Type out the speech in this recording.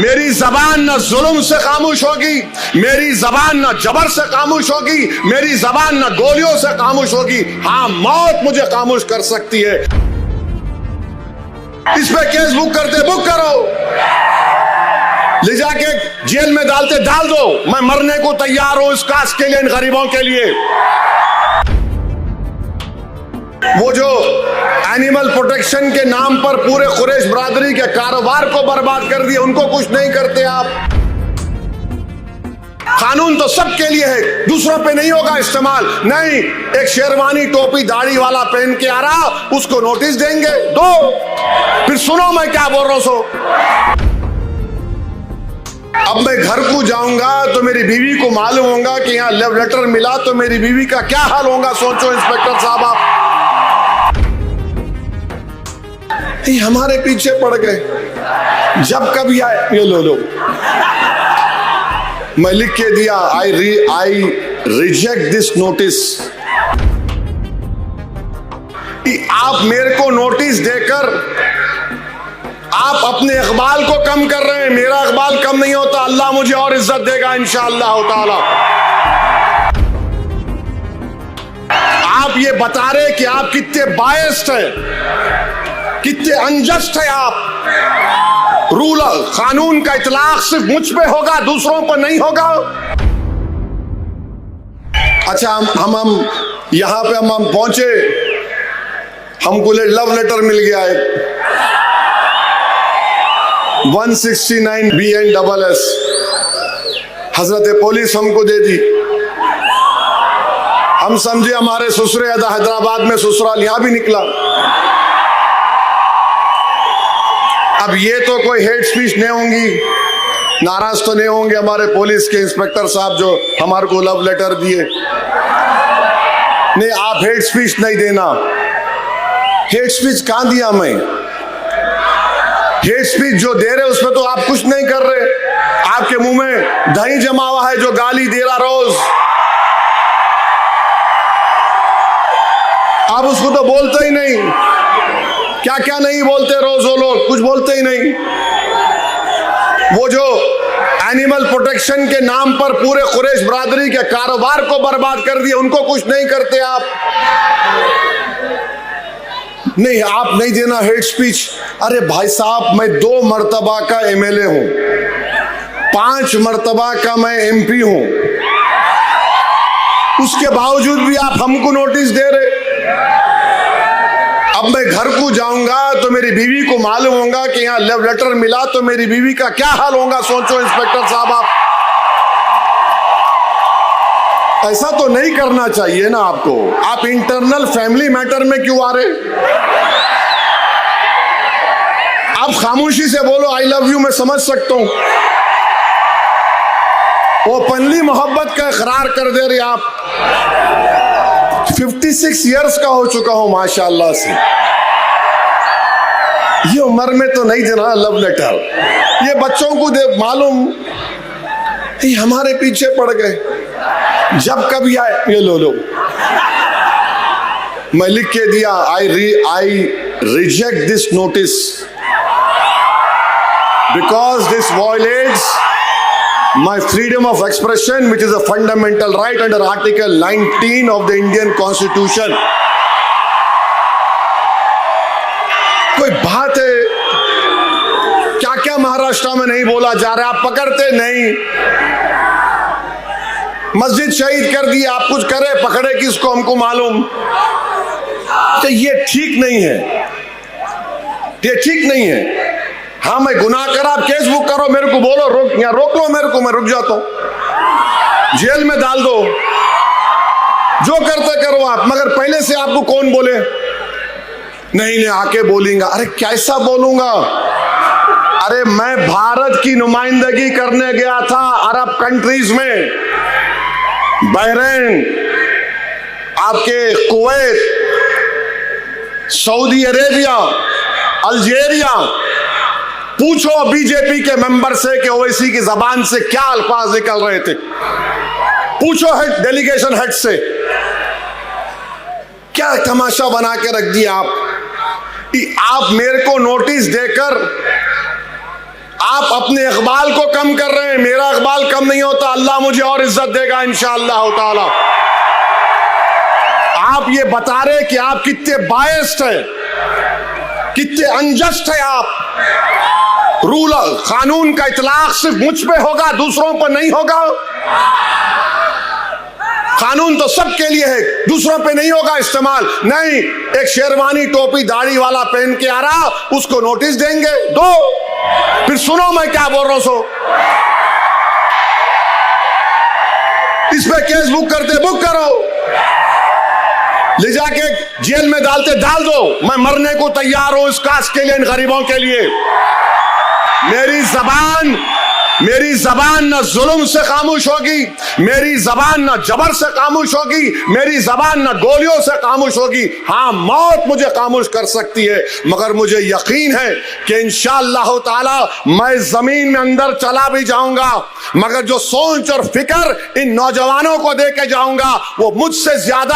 मेरी जबान न जुल्म से खामोश होगी, मेरी जबान न जबर से खामोश होगी, मेरी जबान न गोलियों से खामोश होगी। हाँ, मौत मुझे खामोश कर सकती है। इस पे केस बुक करते बुक करो, ले जाके जेल में डालते डाल दो। मैं मरने को तैयार हूं इस कास्ट के लिए, इन गरीबों के लिए। वो जो एनिमल प्रोटेक्शन के नाम पर पूरे कुरैश बरादरी के कारोबार को बर्बाद कर दिए, उनको कुछ नहीं करते आप। कानून तो सबके लिए है, दूसरों पे नहीं होगा इस्तेमाल। नहीं, एक शेरवानी टोपी दाढ़ी वाला पहन के आ रहा, उसको नोटिस देंगे, दो। फिर सुनो मैं क्या बोल रहा हूं। अब मैं घर को जाऊंगा तो मेरी बीवी को मालूम होगा कि यहाँ लव लेटर मिला, तो मेरी बीवी का क्या हाल होगा। सोचो इंस्पेक्टर साहब आप। हमारे पीछे पड़ गए। जब कभी आए ये लो मैं लिख के दिया, आई रिजेक्ट दिस नोटिस। आप मेरे को नोटिस देकर आप अपने इकबाल को कम कर रहे हैं। मेरा इकबाल कम नहीं होता, अल्लाह मुझे और इज्जत देगा इंशाअल्लाह ताला। आप ये बता रहे कि आप कितने बायस्ड हैं, कितने अनजस्ट है आप। रूल कानून का इतलाक सिर्फ मुझ पे होगा, दूसरों पर नहीं होगा। अच्छा, हम यहां पे हम पहुंचे, हमको लव लेटर मिल गया है 169 BNSS। हजरत पुलिस हमको दे दी। हम समझे हमारे ससुरे हैदराबाद में ससुराल यहां भी निकला। अब ये तो कोई हेट स्पीच नहीं होंगी, नाराज तो नहीं होंगे हमारे पुलिस के इंस्पेक्टर साहब जो हमारे को लव लेटर दिए। नहीं, आप हेट स्पीच नहीं देना। हेट स्पीच कहां दिया मैं? हेट स्पीच जो दे रहे उसमें तो आप कुछ नहीं कर रहे। आपके मुंह में दही जमा हुआ है जो गाली दे रहा रोज, आप उसको तो बोलते ही नहीं। क्या क्या नहीं बोलते रोज वो लोग, कुछ बोलते ही नहीं। वो जो एनिमल प्रोटेक्शन के नाम पर पूरे कुरैश बरादरी के कारोबार को बर्बाद कर दिए, उनको कुछ नहीं करते आप। नहीं, आप नहीं देना हेट स्पीच। अरे भाई साहब, मैं 2 मर्तबा का MLA हूं, 5 मर्तबा का मैं MP हूं, उसके बावजूद भी आप हमको नोटिस दे रहे। अब मैं घर को जाऊंगा तो मेरी बीवी को मालूम होगा कि यहाँ लव लेटर मिला, तो मेरी बीवी का क्या हाल होगा। सोचो इंस्पेक्टर साहब आप। ऐसा तो नहीं करना चाहिए ना आपको। आप इंटरनल फैमिली मैटर में क्यों आ रहे? आप खामोशी से बोलो आई लव यू, मैं समझ सकता हूं। ओपनली मोहब्बत का इकरार कर दे रहे आप। 56 इयर्स का हो चुका हूं माशाअल्लाह से। ये उम्र में तो नहीं देना लव लेटर। ये बच्चों को दे मालूम, हमारे पीछे पड़ गए। जब कभी आए ये लो मैं लिख के दिया, I reject this notice because this violets my freedom of expression, which is a fundamental right under Article 19 of the Indian Constitution. कोई बात है? क्या क्या महाराष्ट्र में नहीं बोला जा रहा? आप पकड़ते नहीं। मस्जिद शहीद कर दी, आप कुछ करे, पकड़े किसको हमको मालूम। तो ये ठीक नहीं है, ये ठीक नहीं है। हाँ, मैं गुनाह करा, आप केस बुक करो, मेरे को बोलो, रोक यहाँ रोक लो मेरे को, मैं रुक जाता हूं, जेल में डाल दो, जो करते करो आप। मगर पहले से आपको कौन बोले? नहीं आके बोलेंगे। अरे कैसा बोलूंगा? अरे मैं भारत की नुमाइंदगी करने गया था अरब कंट्रीज में, बहरीन, आपके कुवैत, सऊदी अरेबिया, अल्जीरिया। पूछो बीजेपी के मेंबर से कि ओवैसी की जबान से क्या अल्फाज निकल रहे थे। पूछो हेड, डेलीगेशन हेड से। क्या तमाशा बना के रख दिया आप। आप मेरे को नोटिस देकर आप अपने इकबाल को कम कर रहे हैं, मेरा इकबाल कम नहीं होता, अल्लाह मुझे और इज्जत देगा इंशाअल्लाह ताला। आप ये बता रहे कि आप कितने बायस्ड हैं, कितने अनजस्ट है आप। रूल कानून का इतलाक सिर्फ मुझ पे होगा, दूसरों पर नहीं होगा। कानून तो सबके लिए है, दूसरों पे नहीं होगा इस्तेमाल। नहीं, एक शेरवानी टोपी दाढ़ी वाला पहन के आ रहा, उसको नोटिस देंगे, दो, फिर सुनो मैं क्या बोल रहा हूं। सो इस पे केस बुक करते बुक करो, ले जाके जेल में डालते डाल दो। मैं मरने को तैयार हूं इस कास्ट के लिए, इन गरीबों के लिए। मेरी जबान न जुल्म से खामोश होगी, मेरी जबान न जबर से खामोश होगी, मेरी जबान न गोलियों से खामोश होगी। हाँ, मौत मुझे खामोश कर सकती है, मगर मुझे यकीन है कि इंशाअल्लाह ताला मैं जमीन में अंदर चला भी जाऊंगा, मगर जो सोच और फिक्र इन नौजवानों को दे के जाऊंगा वो मुझसे ज्यादा